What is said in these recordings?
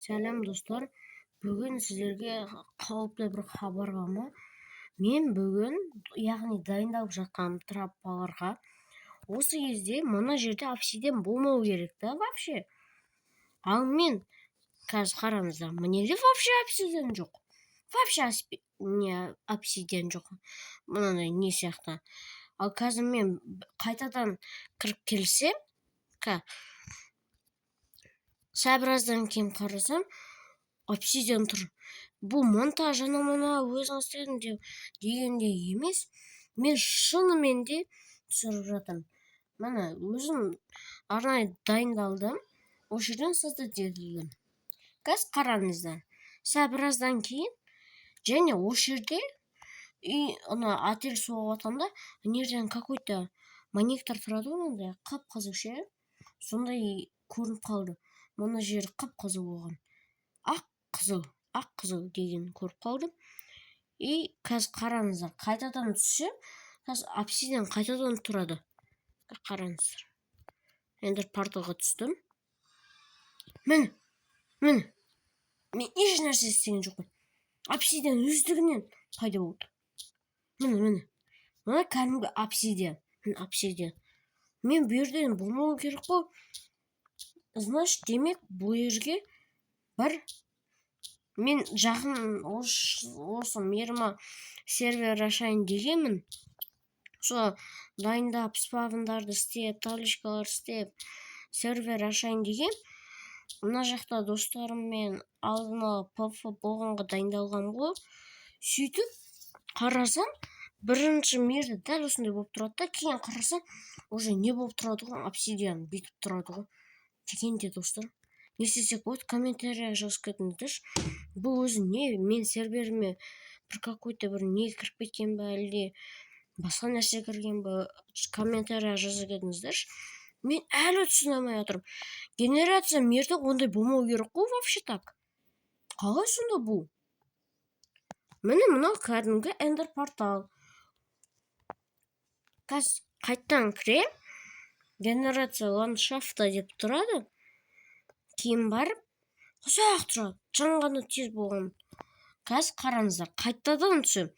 Сәлем достар, бүгін сіздерге қауіпті бір хабар ма? Мен бүгін, яғни дайындалып жатқан траппаларға осы кезде мына жерде обсидиан болмау керек та вообще. Ал мен қазір қараңыздар, мінеде вообще обсидиан жоқ. Вообще обсидиан жоқ. Мынандай не сияқты. Ал қазір мен қайтадан кіріп келсем, біраздан кейін қарасам, обсидиан тұр. Бұл монтаж мына өзіңіз істедім дегенде емес. Мен шынымен де түсіріп жатырмын. Мына өзім арнайы дайындалдым. Осы жерден создать етілген. Қазір қараңыздар. Біраздан кейін және осы жерде отель соғып жатқанда жерден какой-то монитор тұрады ғой, қып-қызыл ше. Сондай көрініп қалды. Мұны жері қып-қызыл болған. Ақ-қызыл деген көріп қалдым. И қазір қараңыздар, қайтадан түссе, қазір обсидиан қайтадан тұрады. Қараңыздар. Ендер порталға түстім. Мен еш нәрсе істеген жоқпын. Обсидиан өздігінен пайда болды. Мына кәдімгі обсидиан. Мен бұл жерден болмау керек қой. Значит, демек бұл жерге бір мен жақын осы мерма сервер ашайын дегенмін. Сол дайындап спавндарды істеп, табличкалар істеп, сервер ашайын деген. Мына жақта достарыммен алдына PvP болғанға дайындалған ғой. Сөйтіп қарасам, бірінші мерді дәл осындай болып тұрады да, кейін қарасам, уже не болып тұрады ғой, обсидиан бүйтіп тұрады ғой. Дегенде достар, не істесек болады, комментарияға жазып кетіңіздерші. Бұл өзі не, мен серверіме бір какой-то бір не кіріп кеткен бе, әлде басқа нәрсе кірген бе, комментарияға жазып кетіңіздерші. Мен әлі түсіне алмай жатырмын. Генерация мерді ондай болмау керек қой вообще так. Қалай сонда бұл? Міне мынау кәдімгі эндер портал. Қазір қайттан кірем. Генерация ландшафта деп тұрады. Кейін барып, ұзақ тұрады. Жанғаны тез болған. Қазір қараңыздар, қайтадан түсем.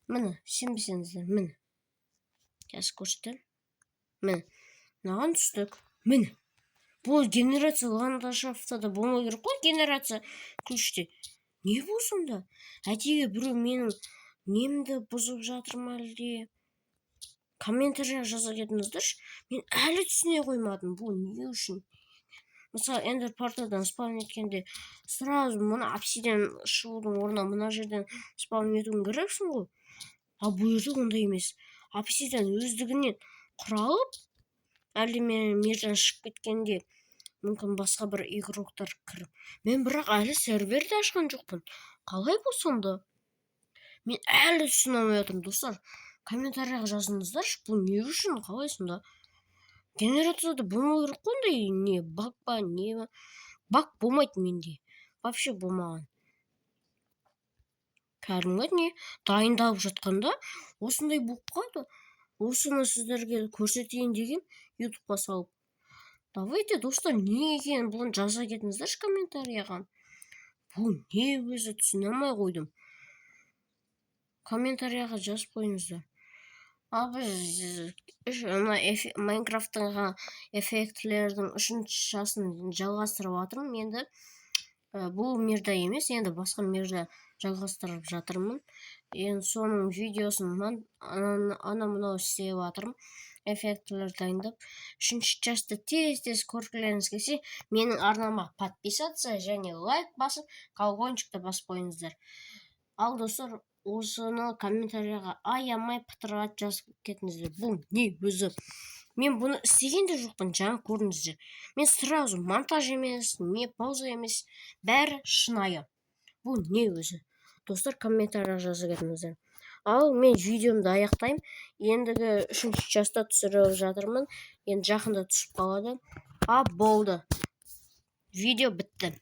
Міне, сенбесеңіздер, міне. Қазір көрсетем. Міне, мынаған түстік. Міне. Бұл генерация ландшафтада болмау керек қой, генерация ключте. Не бұл сонда? Әйтеге біреу менің немді бұзып жатыр ма әлде? Комментарияға жаза кетіңіздерші. Мен әлі түсіне қоймадым. Бұл не үшін? Мысалы, эндер порталдан спаун еткенде сразу мұны обсидиан шығудың орнына мына жерден спаун етуін керексің ғой. Ал бұл жерде ондай емес. Обсидиан өздігінен құралып, әлде мен мерден шығып кеткенде мүмкін басқа бір игроктар кіріп. Мен бірақ әлі серверді ашқан жоқпын. Қалай бұл сонда? Мен әлі түсіне алмай жатырмын, достар. Комментарияға жазыңыздаршы, бұл не үшін, қалай сонда? Генерацияда болмау керек қой, не баг ба, не ба? Баг болмайды менде. Вообще болмаған. Кәдімгі не дайындалып жатқанда осындай болып қалды. Осыны сіздерге көрсетейін деген ютубқа салып. Давайте, достар, не екен бұны жаза кетіңіздерші комментарияға. Бұл не өзі түсіне алмай қойдым. Комментарияға жазып қойыңыздар. Ал біз Майнкрафттың эффектілердің 3-шасын жалғастырып жатырмын. Енді бұл мерда емес, енді басқа мерда жалғастырып жатырмын. Енді соның видеосын мынау істеп жатырмын. Эффектілер дайындап. 3-шасты тез көргілеріңіз келсе, менің арнама подписаться және лайк басып, колокольчикті басып қойыңыздар. Ал достар, осыны комментарияға аямай пытырат жазып кетіңіздер. Бұл не өзі? Мен бұны істеген де жоқпын, жаңа көрдіңіздер. Мен сразу монтаж емес, не пауза емес, бәрі шынайы. Бұл не өзі? Достар, комментарияға жазып кетіңіздер. Ал мен видеомды аяқтаймын. Ендігі 3-ші часта түсіріп жатырмын. Енді жақында түсіп қалады. Болды. Видео бітті.